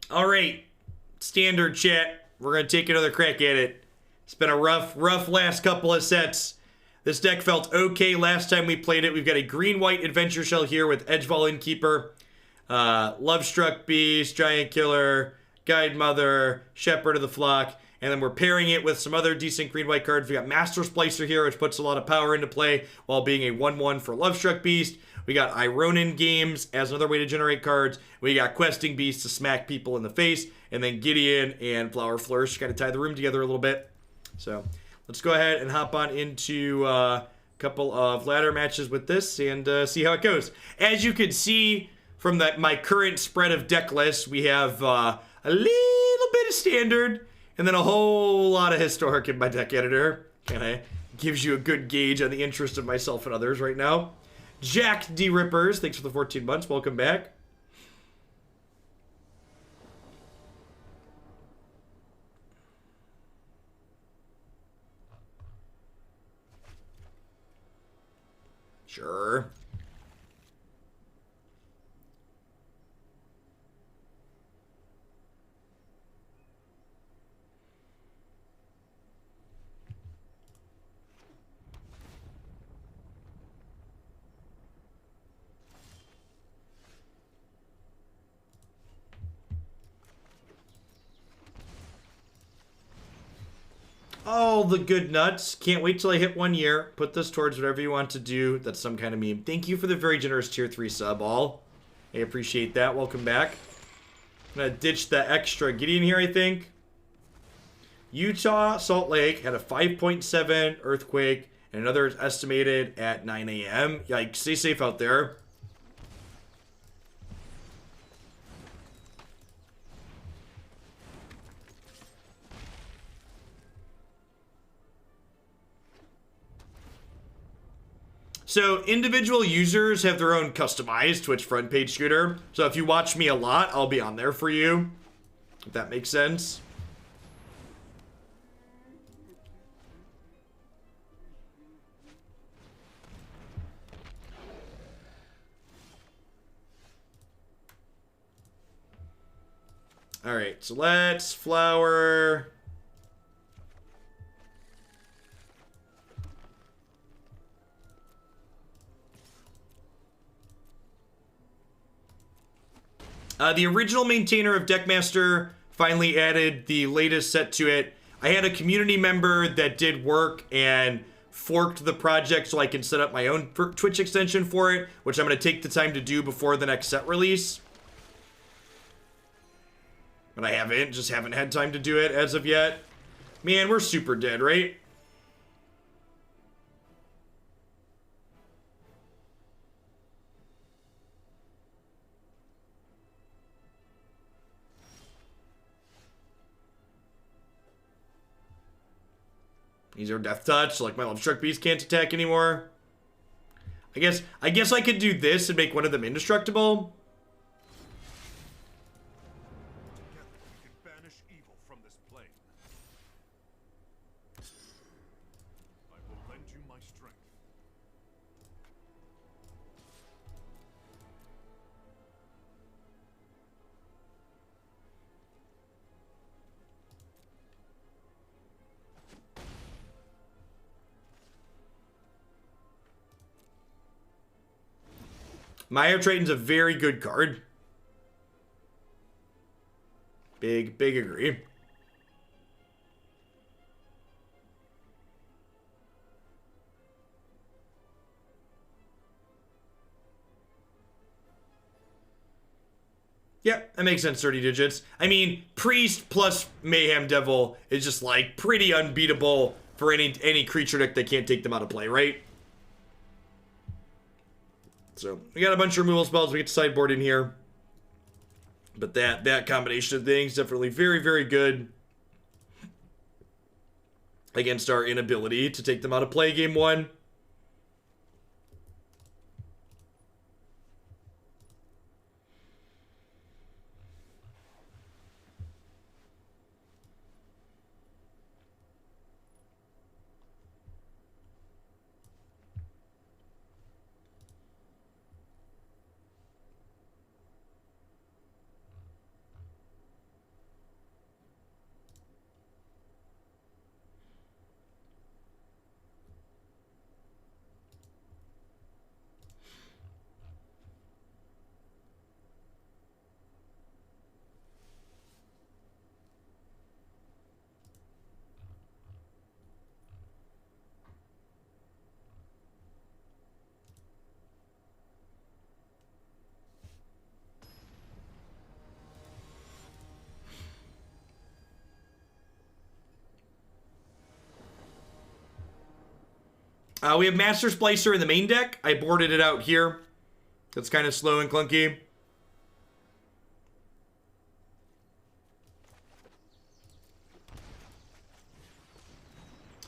All right, standard chat. We're gonna take another crack at it. It's been a rough last couple of sets. This deck felt okay last time we played it. We've got a green-white adventure shell here with Edgewall Innkeeper, Lovestruck Beast, Giant Killer, Guidemother, Shepherd of the Flock, and then we're pairing it with some other decent green-white cards. We got Master Splicer here, which puts a lot of power into play while being a 1/1 for Lovestruck Beast. We got Iroan Games as another way to generate cards. We got Questing Beast to smack people in the face. And then Gideon and Flourish kind of tie the room together a little bit. So let's go ahead and hop on into a couple of ladder matches with this and see how it goes. As you can see from my current spread of deck lists, we have a little bit of standard and then a whole lot of historic in my deck editor. Kind of gives you a good gauge on the interest of myself and others right now. Jack D. Rippers, thanks for the 14 months. Welcome back. Sure. All the good nuts. Can't wait till I hit 1 year. Put this towards whatever you want to do. That's some kind of meme. Thank you for the very generous tier 3 sub, all. I appreciate that. Welcome back. I'm going to ditch the extra Gideon here, I think. Utah, Salt Lake had a 5.7 earthquake, and another is estimated at 9 a.m. Yikes, stay safe out there. So individual users have their own customized Twitch front page scooter. So if you watch me a lot, I'll be on there for you. If that makes sense. All right, so let's flower. The original maintainer of Deckmaster finally added the latest set to it. I had a community member that did work and forked the project so I can set up my own Twitch extension for it, which I'm going to take the time to do before the next set release. But I just haven't had time to do it as of yet. Man, we're super dead, right? These are Death Touch, like my Lovestruck Beast can't attack anymore. I guess I could do this and make one of them indestructible. Together we can banish evil from this plane. I will lend you my strength. Maya Triton's a very good card. Big agree. Yeah, that makes sense, 30 digits. I mean, Priest plus Mayhem Devil is just like pretty unbeatable for any creature deck that can't take them out of play, right? So we got a bunch of removal spells we get to sideboard in here. But that combination of things definitely very good against our inability to take them out of play game 1. We have Master Splicer in the main deck. I boarded it out here. That's kind of slow and clunky.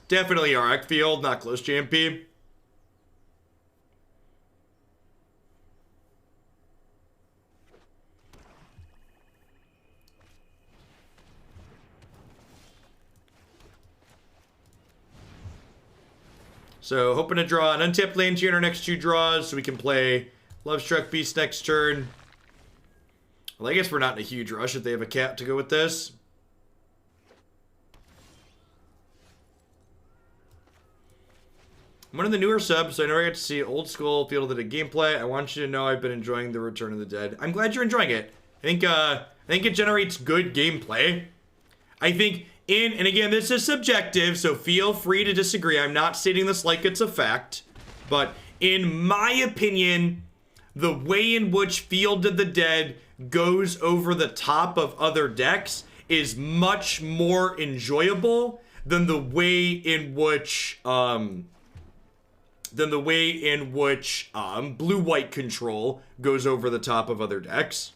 Definitely Arc Field, not close GMP. So, hoping to draw an untapped land here in our next 2 draws so we can play Lovestruck Beast next turn. Well, I guess we're not in a huge rush if they have a cat to go with this. I'm one of the newer subs, so I never get to see old school Field of the Dead gameplay. I want you to know I've been enjoying the Return of the Dead. I'm glad you're enjoying it. I think it generates good gameplay. I think and again, this is subjective, so feel free to disagree. I'm not stating this like it's a fact, but in my opinion, the way in which Field of the Dead goes over the top of other decks is much more enjoyable than the way in which blue-white control goes over the top of other decks.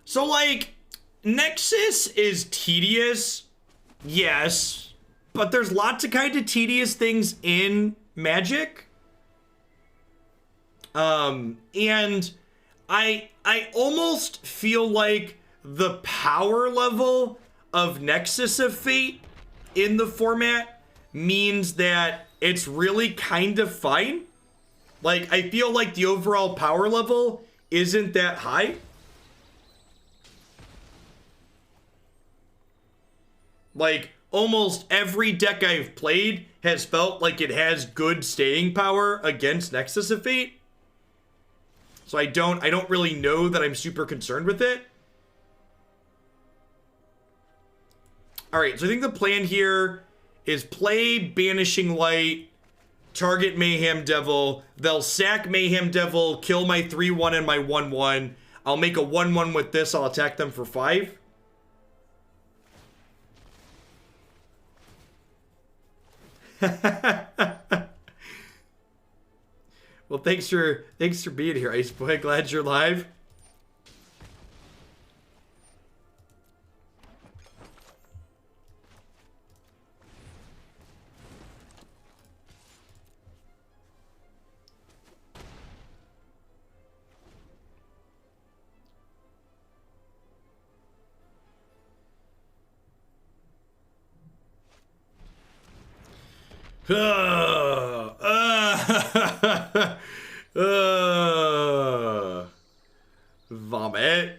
So, like, Nexus is tedious, yes, but there's lots of kind of tedious things in Magic. And I almost feel like the power level of Nexus of Fate in the format means that it's really kind of fine. Like, I feel like the overall power level isn't that high. Like, almost every deck I've played has felt like it has good staying power against Nexus of Fate. So I don't really know that I'm super concerned with it. Alright, so I think the plan here is play Banishing Light, target Mayhem Devil. They'll sack Mayhem Devil, kill my 3-1 and my 1-1. I'll make a 1-1 with this. I'll attack them for 5. Well, thanks for being here, Ice Boy. Glad you're live. Vomit.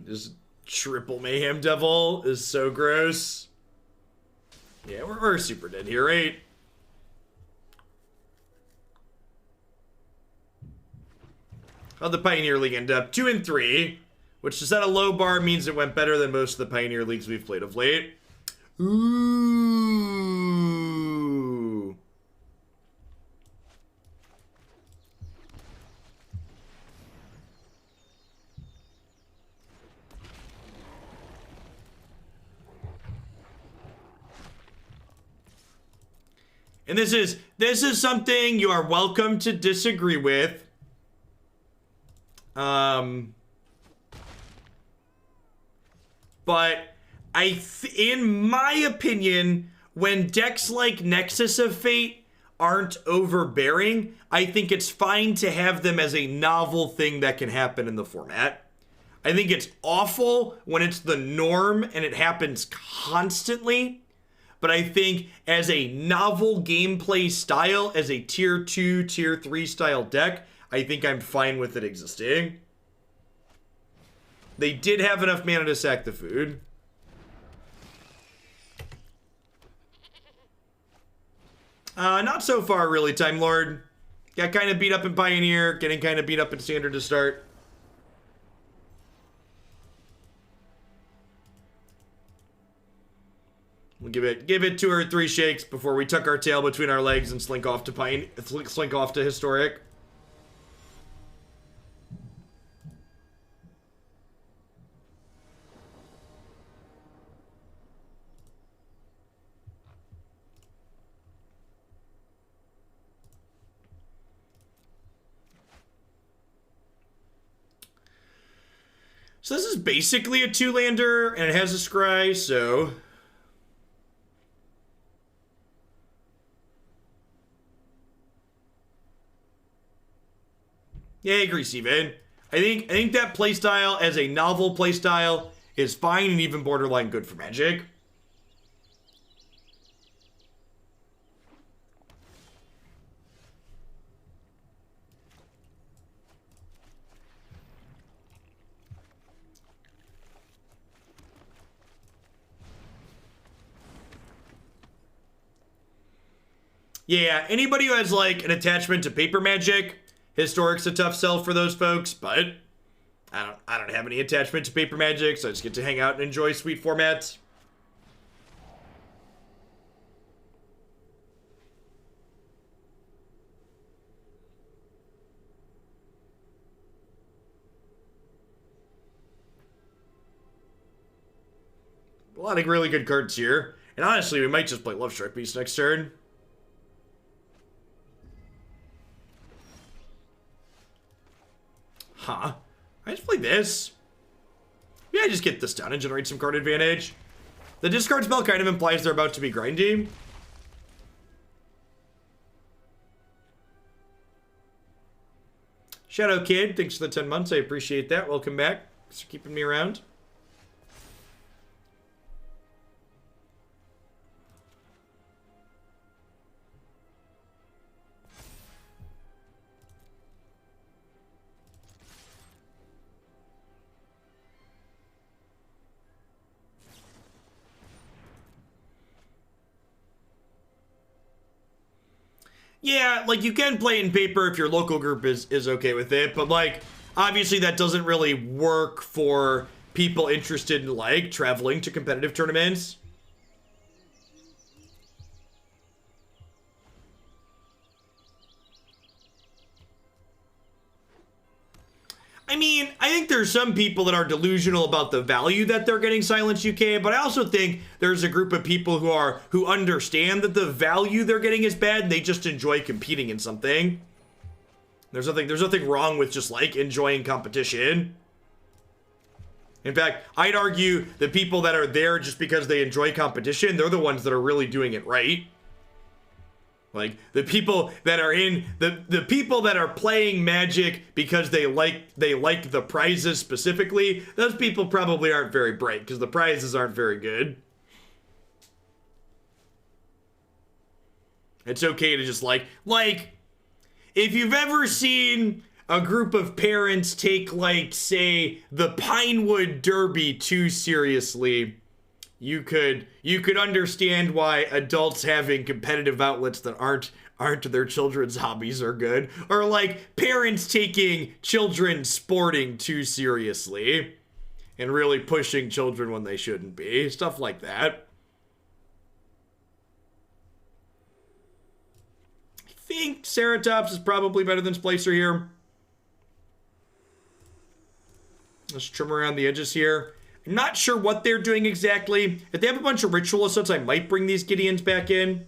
Just triple Mayhem Devil is so gross. Yeah, we're super dead here, right? How'd the Pioneer League end up? 2 and 3. Which, to set a low bar, means it went better than most of the Pioneer Leagues we've played of late. Ooh. And this is something you are welcome to disagree with. But in my opinion, when decks like Nexus of Fate aren't overbearing, I think it's fine to have them as a novel thing that can happen in the format. I think it's awful when it's the norm and it happens constantly. But I think as a novel gameplay style, as a tier 2, tier 3 style deck, I think I'm fine with it existing. They did have enough mana to sack the food. Not so far, really, Time Lord. Got kind of beat up in Pioneer, getting kind of beat up in Standard to start. We'll give it 2 or 3 shakes before we tuck our tail between our legs and slink off to Historic. So this is basically a 2-lander, and it has a scry, so... Yeah, I agree, Steven. I think that playstyle as a novel playstyle is fine and even borderline good for Magic. Yeah, anybody who has, like, an attachment to paper Magic, Historic's a tough sell for those folks, but I don't have any attachment to paper Magic, so I just get to hang out and enjoy sweet formats. A lot of really good cards here. And honestly, we might just play Lovestruck Beast next turn. Huh. I just play this. Yeah, I just get this down and generate some card advantage. The discard spell kind of implies they're about to be grindy. Shadow Kid, thanks for the 10 months. I appreciate that. Welcome back. Thanks for keeping me around. Yeah, like, you can play in paper if your local group is okay with it, but, like, obviously that doesn't really work for people interested in, like, traveling to competitive tournaments. I mean, I think there's some people that are delusional about the value that they're getting Silence UK, but I also think there's a group of people who understand that the value they're getting is bad and they just enjoy competing in something. There's nothing wrong with just, like, enjoying competition. In fact, I'd argue the people that are there just because they enjoy competition, they're the ones that are really doing it right. Like, the people that are in the people that are playing Magic because they like the prizes specifically, those people probably aren't very bright because the prizes aren't very good. It's okay to just like if you've ever seen a group of parents take, like, say, the Pinewood Derby too seriously, you could understand why adults having competitive outlets that aren't their children's hobbies are good. Or, like, parents taking children sporting too seriously and really pushing children when they shouldn't be. Stuff like that. I think Ceratops is probably better than Splicer here. Let's trim around the edges here. I'm not sure what they're doing exactly. If they have a bunch of ritual sets, I might bring these Gideons back in.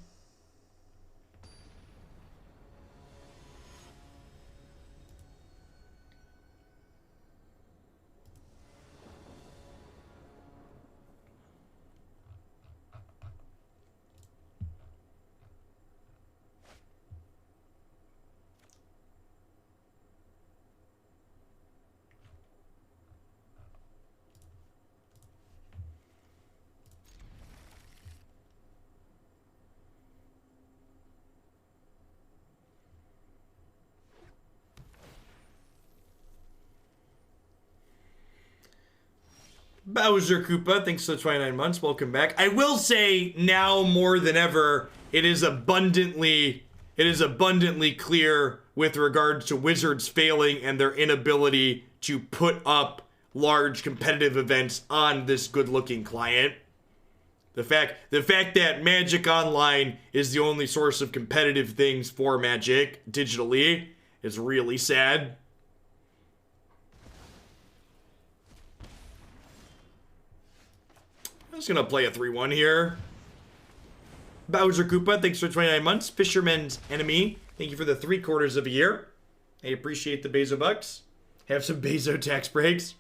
Bowser Koopa, thanks for the 29 months. Welcome back. I will say now more than ever, it is abundantly clear with regards to Wizards failing and their inability to put up large competitive events on this good-looking client. The fact that Magic Online is the only source of competitive things for Magic digitally is really sad. I'm just gonna play a 3-1 here. Bowser Koopa, thanks for 29 months. Fisherman's Enemy, thank you for the 3/4 of a year. I appreciate the Bezo bucks. Have some Bezo tax breaks.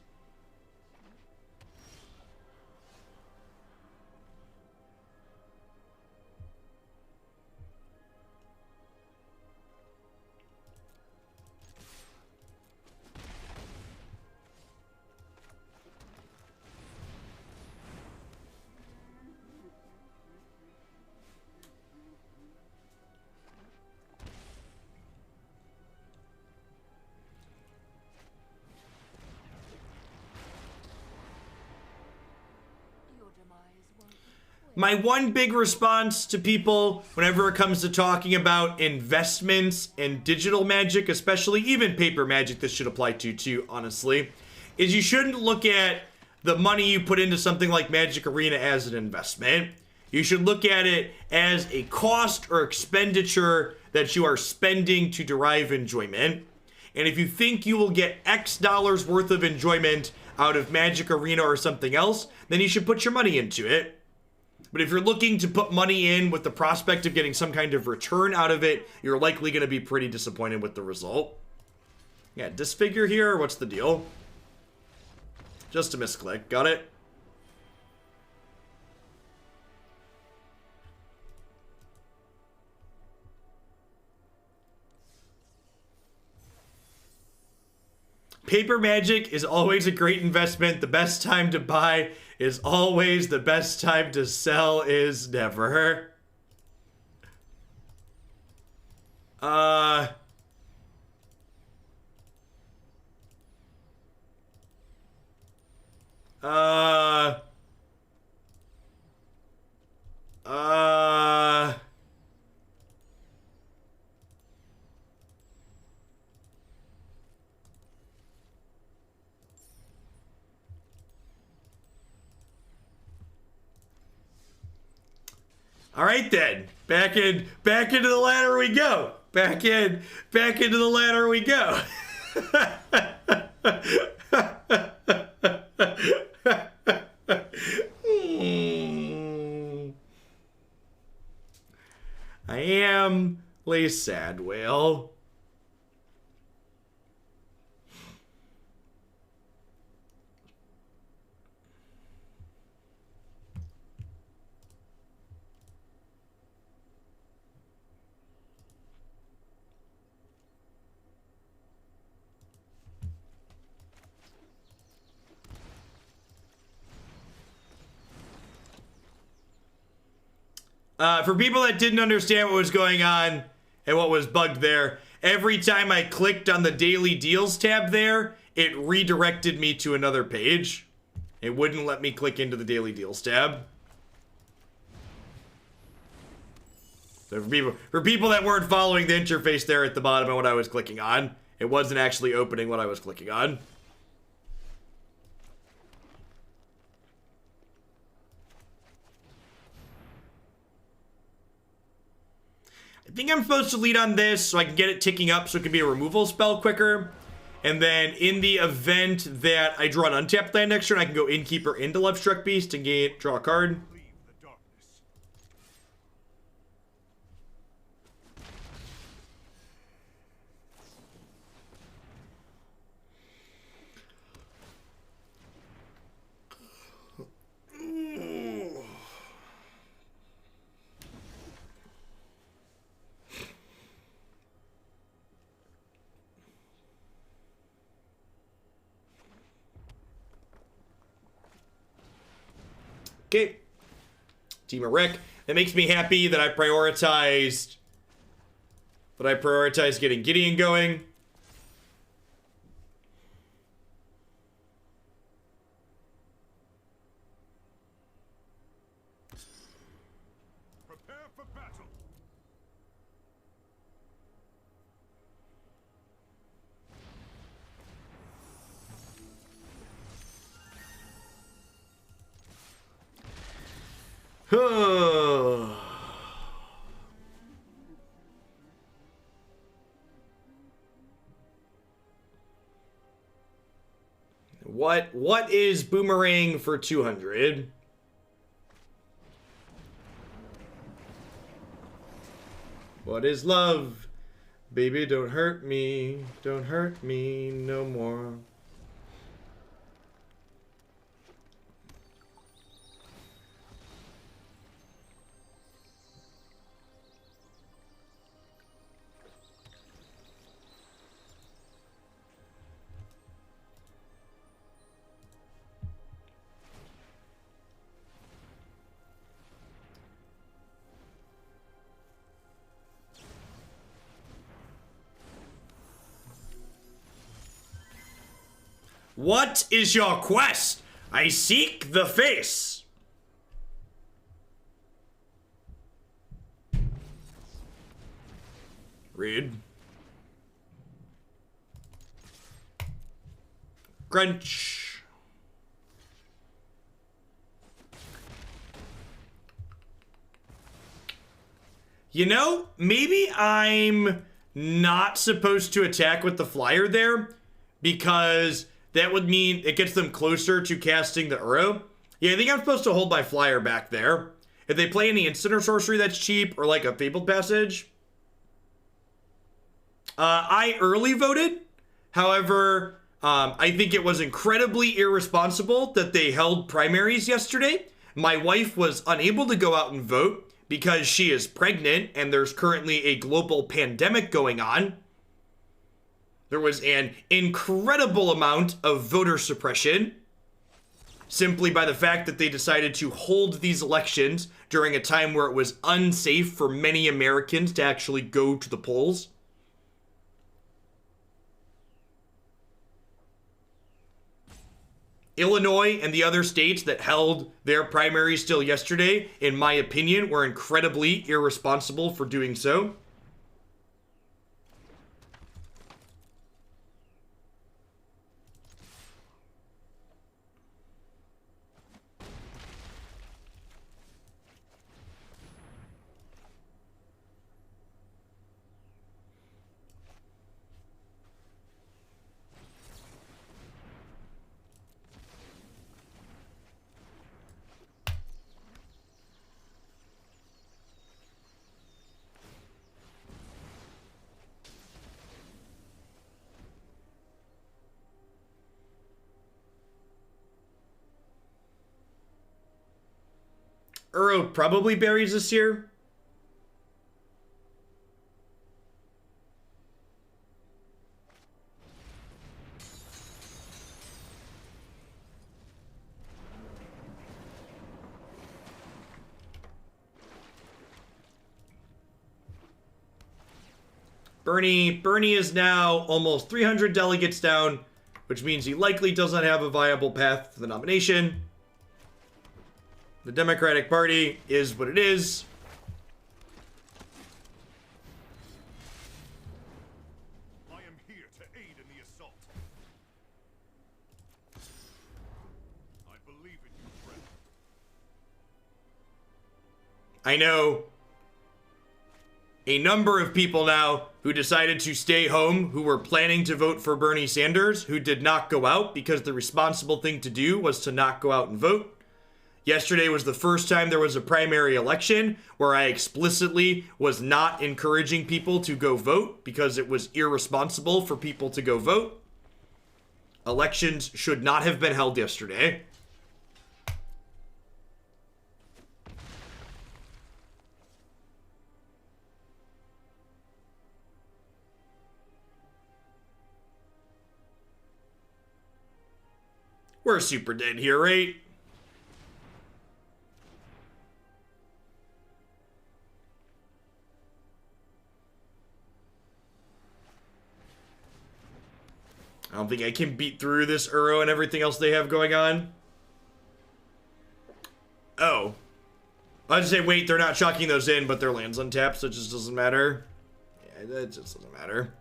My one big response to people whenever it comes to talking about investments in digital Magic, especially even paper Magic, this should apply to too, honestly, is you shouldn't look at the money you put into something like Magic Arena as an investment. You should look at it as a cost or expenditure that you are spending to derive enjoyment. And if you think you will get X dollars worth of enjoyment out of Magic Arena or something else, then you should put your money into it. But if you're looking to put money in with the prospect of getting some kind of return out of it, you're likely going to be pretty disappointed with the result. Yeah, disfigure here, or what's the deal? Just a misclick, got it? Paper Magic is always a great investment. The best time to buy is always, the best time to sell is never. All right then, back into the ladder we go. Back into the ladder we go. I am a sad whale. For people that didn't understand what was going on and what was bugged there, every time I clicked on the Daily Deals tab there, it redirected me to another page. It wouldn't let me click into the Daily Deals tab. So for people that weren't following the interface there at the bottom of what I was clicking on, it wasn't actually opening what I was clicking on. I think I'm supposed to lead on this so I can get it ticking up so it can be a removal spell quicker. And then in the event that I draw an untapped land next turn, I can go Innkeeper into Lovestruck Beast and draw a card. Okay, Temur Rick. That makes me happy that I prioritized getting Gideon going. Prepare for battle. What is Boomerang for 200? What is love? Baby, don't hurt me. Don't hurt me no more. What is your quest? I seek the face. Read. Crunch. You know, maybe I'm not supposed to attack with the flyer there because that would mean it gets them closer to casting the Uro. Yeah, I think I'm supposed to hold my flyer back there. If they play any instant or sorcery that's cheap or like a Fabled Passage. I early voted. However, I think it was incredibly irresponsible that they held primaries yesterday. My wife was unable to go out and vote because she is pregnant and there's currently a global pandemic going on. There was an incredible amount of voter suppression simply by the fact that they decided to hold these elections during a time where it was unsafe for many Americans to actually go to the polls. Illinois and the other states that held their primaries still yesterday, in my opinion, were incredibly irresponsible for doing so. Uro probably buries this year. Bernie is now almost 300 delegates down, which means he likely does not have a viable path to the nomination. The Democratic Party is what it is. I am here to aid in the assault. I believe in you, friend. I know a number of people now who decided to stay home, who were planning to vote for Bernie Sanders, who did not go out because the responsible thing to do was to not go out and vote. Yesterday was the first time there was a primary election where I explicitly was not encouraging people to go vote because it was irresponsible for people to go vote. Elections should not have been held yesterday. We're super dead here, right? I don't think I can beat through this Uro and everything else they have going on. Oh. I was gonna say, wait, they're not chucking those in, but their land's untapped, so it just doesn't matter. Yeah, it just doesn't matter.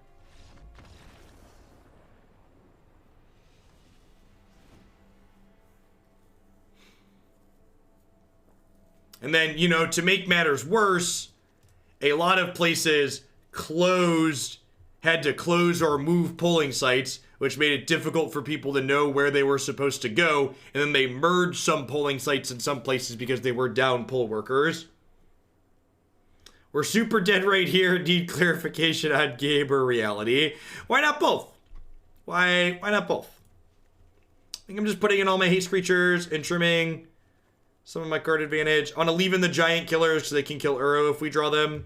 And then, you know, to make matters worse, a lot of places had to close or move polling sites, which made it difficult for people to know where they were supposed to go. And then they merged some polling sites in some places because they were down poll workers. We're super dead right here. Need clarification on game or reality. Why not both? Why not both? I think I'm just putting in all my haste creatures and trimming some of my card advantage. I want to leave in the giant killers so they can kill Uro if we draw them.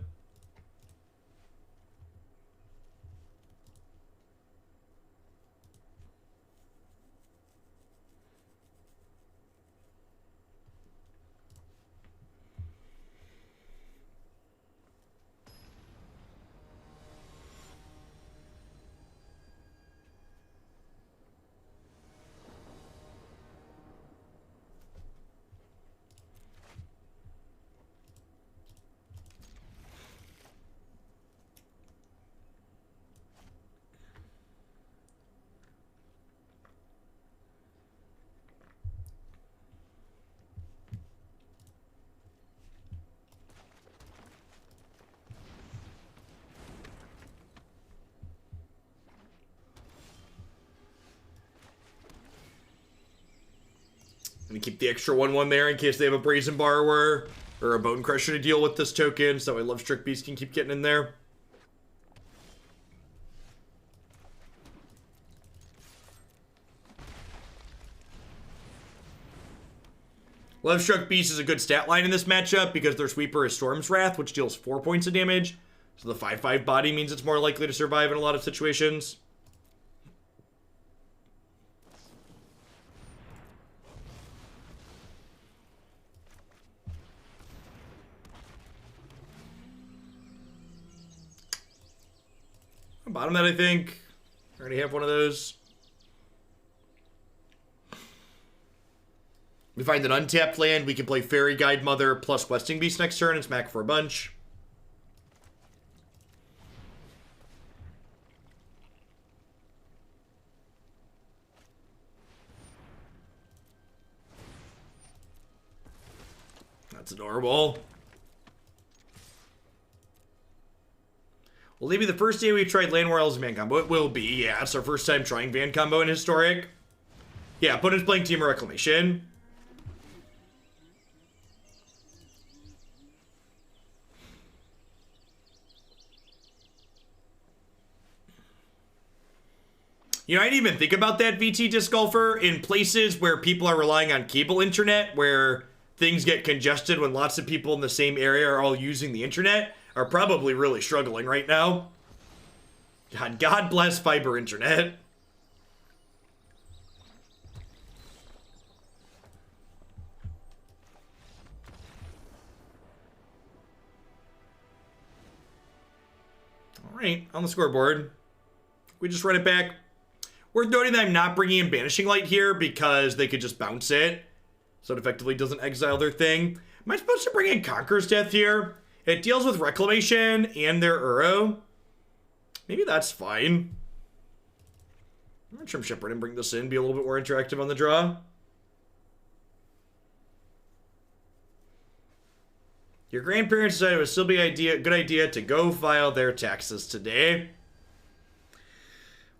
And keep the extra 1/1 there in case they have a Brazen Borrower or a Bone Crusher to deal with this token, so that way Lovestruck Beast can keep getting in there. Lovestruck Beast is a good stat line in this matchup because their sweeper is Storm's Wrath, which deals 4 points of damage. So the 5/5 body means it's more likely to survive in a lot of situations. Bottom that, I think. I already have one of those. We find an untapped land. We can play Faerie Guidemother plus Questing Beast next turn and smack for a bunch. That's adorable. Will it be the first day we've tried Land Royals and Van Combo? It will be, yeah. It's our first time trying Van Combo in Historic. Yeah, opponent's playing Temur Reclamation. You know, I didn't even think about that, VT Disc Golfer. In places where people are relying on cable internet, where things get congested when lots of people in the same area are all using the internet, are probably really struggling right now. God bless fiber internet. All right, on the scoreboard. We just run it back. Worth noting that I'm not bringing in Banishing Light here because they could just bounce it. So it effectively doesn't exile their thing. Am I supposed to bring in Conqueror's Death here? It deals with Reclamation and their Uro. Maybe that's fine. I'm gonna trim Shepherd and bring this in, be a little bit more interactive on the draw. Your grandparents decided it would still be a good idea to go file their taxes today.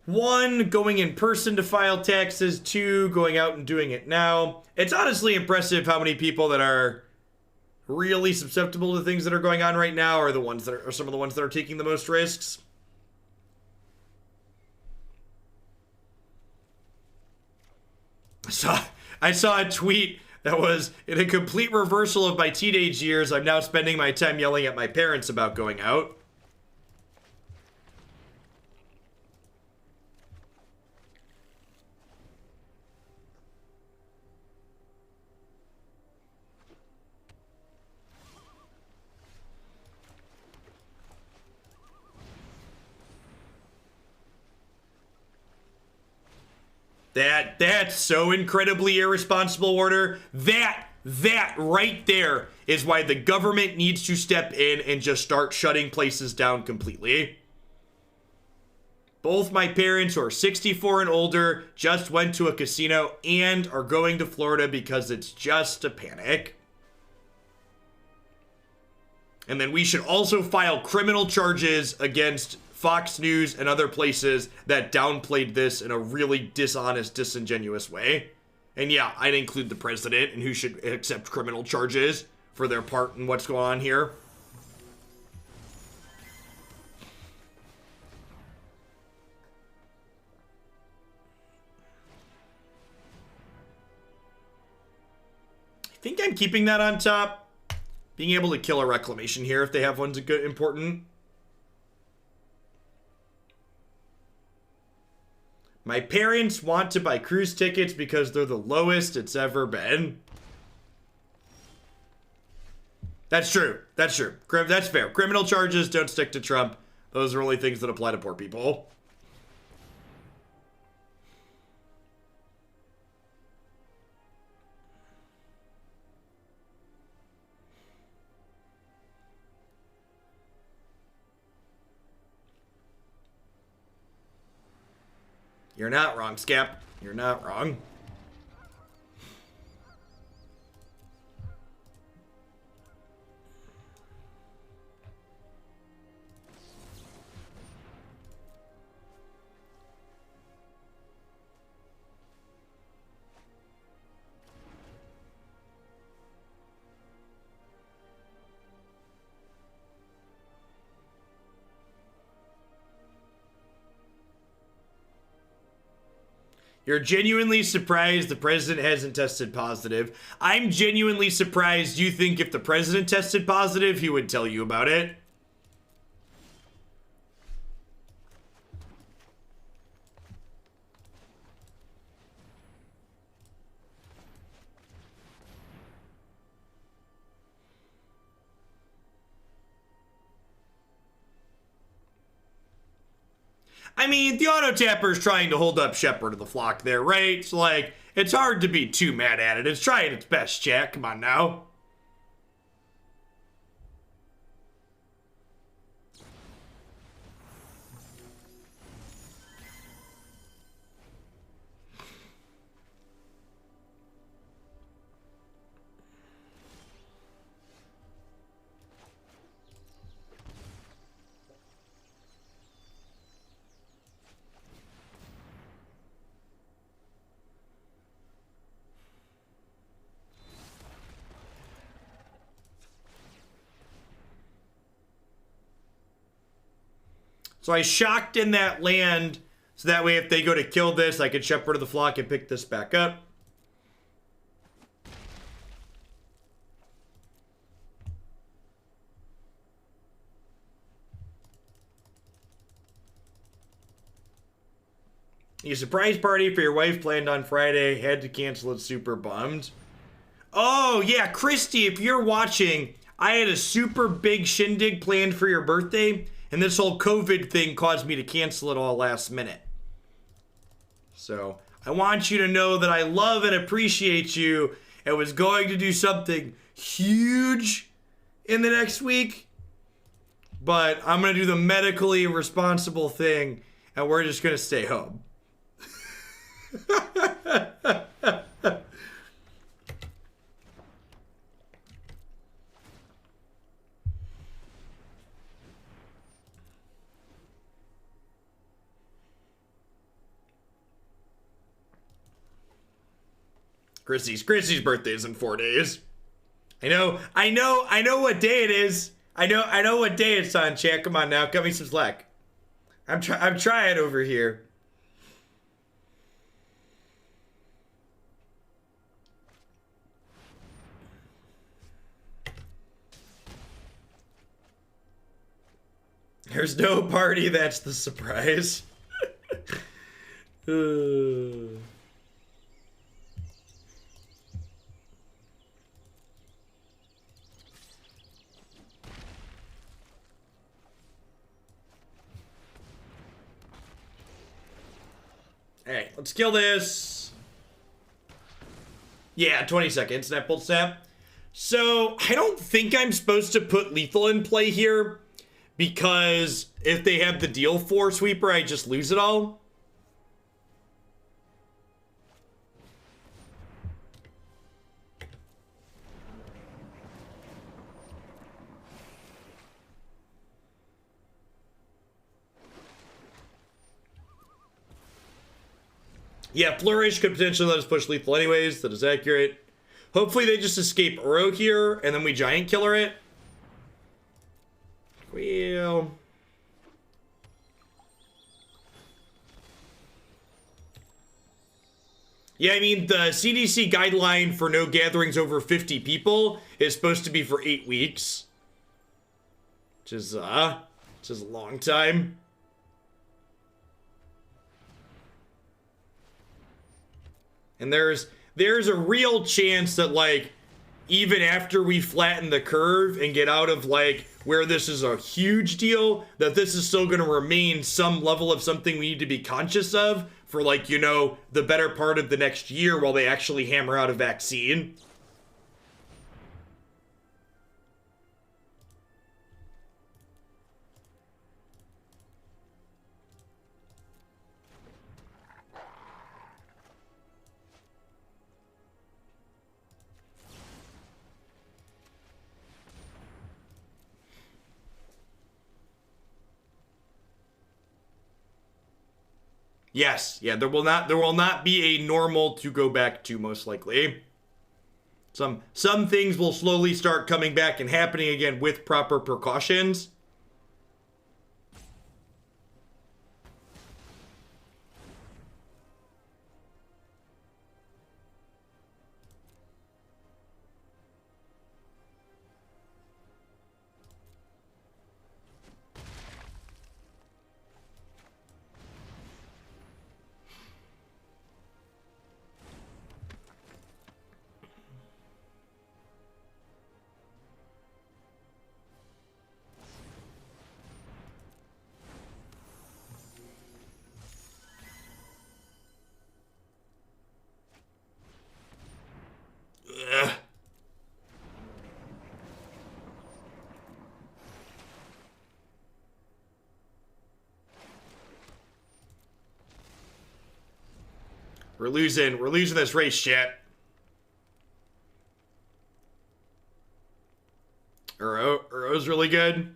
1, going in person to file taxes. 2, going out and doing it now. It's honestly impressive how many people that are really susceptible to things that are going on right now are the ones that are some of the ones that are taking the most risks. I saw a tweet that was, in a complete reversal of my teenage years, I'm now spending my time yelling at my parents about going out. That's so incredibly irresponsible, Order. That right there is why the government needs to step in and just start shutting places down completely. Both my parents, who are 64 and older, just went to a casino and are going to Florida because it's just a panic. And then we should also file criminal charges against Fox News and other places that downplayed this in a really dishonest, disingenuous way. And yeah, I'd include the president and who should accept criminal charges for their part in what's going on here. I think I'm keeping that on top. Being able to kill a reclamation here if they have one's good important. My parents want to buy cruise tickets because they're the lowest it's ever been. That's true. That's true. That's fair. Criminal charges don't stick to Trump. Those are only things that apply to poor people. You're not wrong, Scap. You're not wrong. You're genuinely surprised the president hasn't tested positive. I'm genuinely surprised you think if the president tested positive, he would tell you about it. I mean, the auto tapper's trying to hold up Shepherd of the Flock there, right? So, like, it's hard to be too mad at it. It's trying its best, Jack. Come on now. So I shocked in that land, so that way if they go to kill this, I can Shepherd of the Flock and pick this back up. A surprise party for your wife planned on Friday. Had to cancel it, super bummed. Oh, yeah, Christy, if you're watching, I had a super big shindig planned for your birthday. And this whole COVID thing caused me to cancel it all last minute. So I want you to know that I love and appreciate you and was going to do something huge in the next week. But I'm going to do the medically responsible thing and we're just going to stay home. Chrissy's birthday is in 4 days. I know what day it is. I know what day it's on, chat. Come on now, cut me some slack. I'm trying over here. There's no party, that's the surprise. Alright, let's kill this. Yeah, 20 seconds. Snap, bolt, snap. So, I don't think I'm supposed to put lethal in play here, because if they have the deal 4 sweeper, I just lose it all. Yeah, Flourish could potentially let us push lethal anyways. That is accurate. Hopefully they just escape Uro here, and then we giant killer it. Well... Yeah, I mean, the CDC guideline for no gatherings over 50 people is supposed to be for 8 weeks. Which is a long time. And there's a real chance that, like, even after we flatten the curve and get out of, like, where this is a huge deal, that this is still going to remain some level of something we need to be conscious of for, like, you know, the better part of the next year while they actually hammer out a vaccine. Yes, yeah, there will not be a normal to go back to, most likely. Some things will slowly start coming back and happening again with proper precautions. Ugh. We're losing this race, shit. Uro's really good.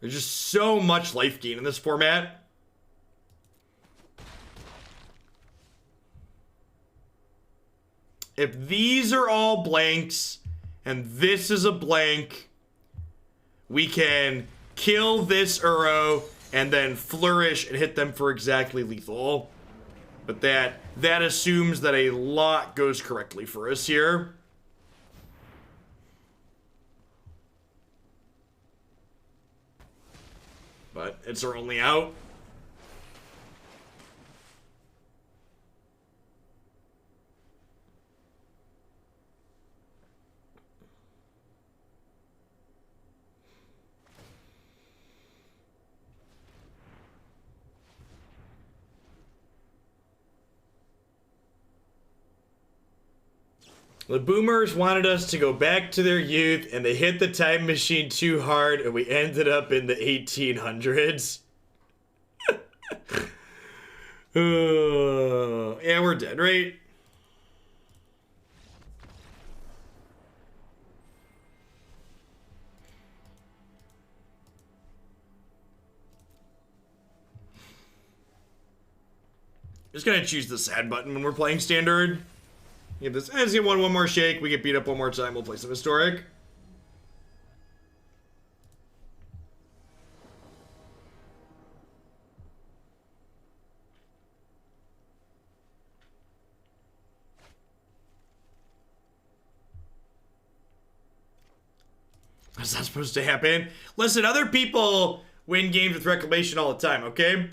There's just so much life gain in this format. If these are all blanks, and this is a blank, we can kill this Uro, and then Flourish and hit them for exactly lethal. But that assumes that a lot goes correctly for us here. But it's our only out. The boomers wanted us to go back to their youth, and they hit the time machine too hard, and we ended up in the 1800s. Yeah, we're dead, right? Just gonna choose the sad button when we're playing standard. Give this as one more shake. We get beat up one more time. We'll play some historic. That's not supposed to happen. Listen, other people win games with Reclamation all the time, okay?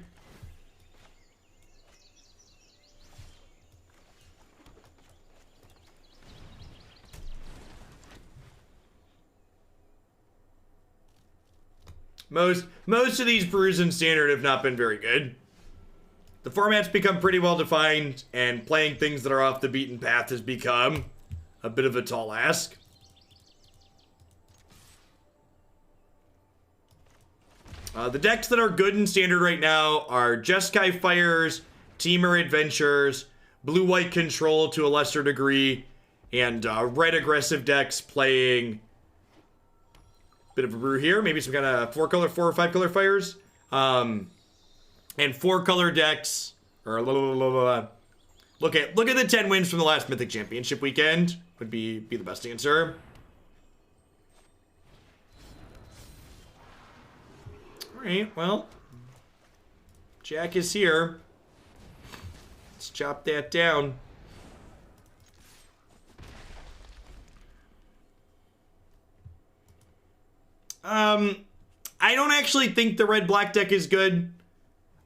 Most of these brews in standard have not been very good. The format's become pretty well defined, and playing things that are off the beaten path has become a bit of a tall ask. The decks that are good in standard right now are Jeskai Fires, Temur Adventures, Blue-White Control to a lesser degree, and red aggressive decks playing... Bit of a brew here. Maybe some kind of 4 or 5 color fires. And 4 color decks Or look at the 10 wins from the last Mythic Championship weekend would be the best answer. All right, well, Jack is here. Let's chop that down. I don't actually think the red-black deck is good.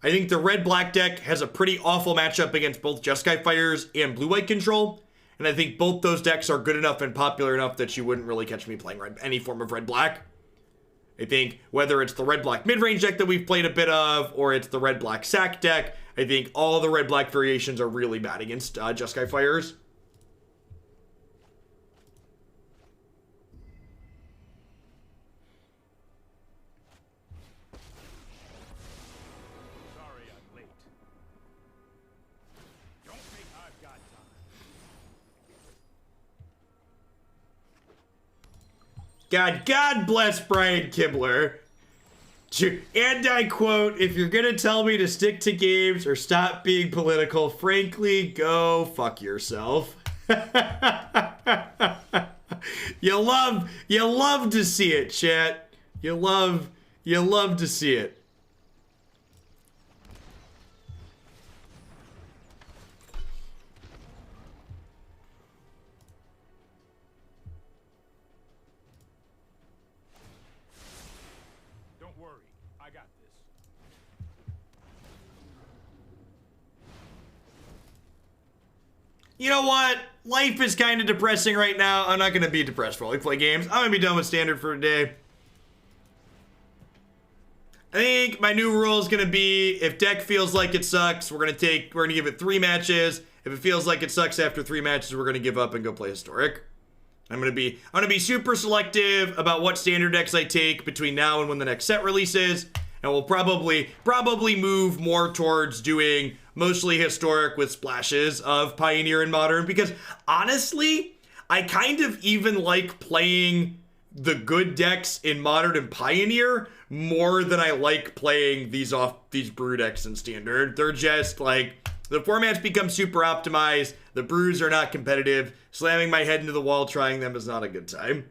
I think the red-black deck has a pretty awful matchup against both Jeskai Fires and blue-white control. And I think both those decks are good enough and popular enough that you wouldn't really catch me playing any form of red-black. I think whether it's the red-black mid-range deck that we've played a bit of, or it's the red-black sack deck, I think all the red-black variations are really bad against Jeskai Fires. God bless Brian Kibler. And I quote, if you're gonna tell me to stick to games or stop being political, frankly, go fuck yourself. You love to see it, chat. You love to see it. You know what? Life is kind of depressing right now. I'm not going to be depressed while we play games. I'm going to be done with Standard for today. I think my new rule is going to be, if deck feels like it sucks, we're going to give it 3 matches. If it feels like it sucks after 3 matches, we're going to give up and go play Historic. I'm going to be super selective about what Standard decks I take between now and when the next set releases. And we'll probably move more towards doing mostly Historic with splashes of Pioneer and Modern, because honestly, I kind of even like playing the good decks in Modern and Pioneer more than I like playing these brew decks in Standard. They're just like, the formats become super optimized, the brews are not competitive, slamming my head into the wall trying them is not a good time.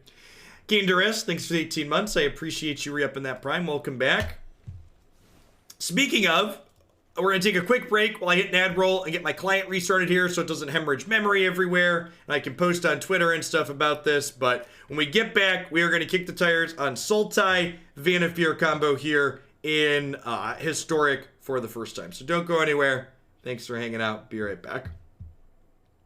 Kinderus, thanks for the 18 months. I appreciate you re-upping that Prime. Welcome back. Speaking of, we're going to take a quick break while I hit an ad roll and get my client restarted here so it doesn't hemorrhage memory everywhere. And I can post on Twitter and stuff about this. But when we get back, we are going to kick the tires on Sultai Vanafear combo here in Historic for the first time. So don't go anywhere. Thanks for hanging out. Be right back.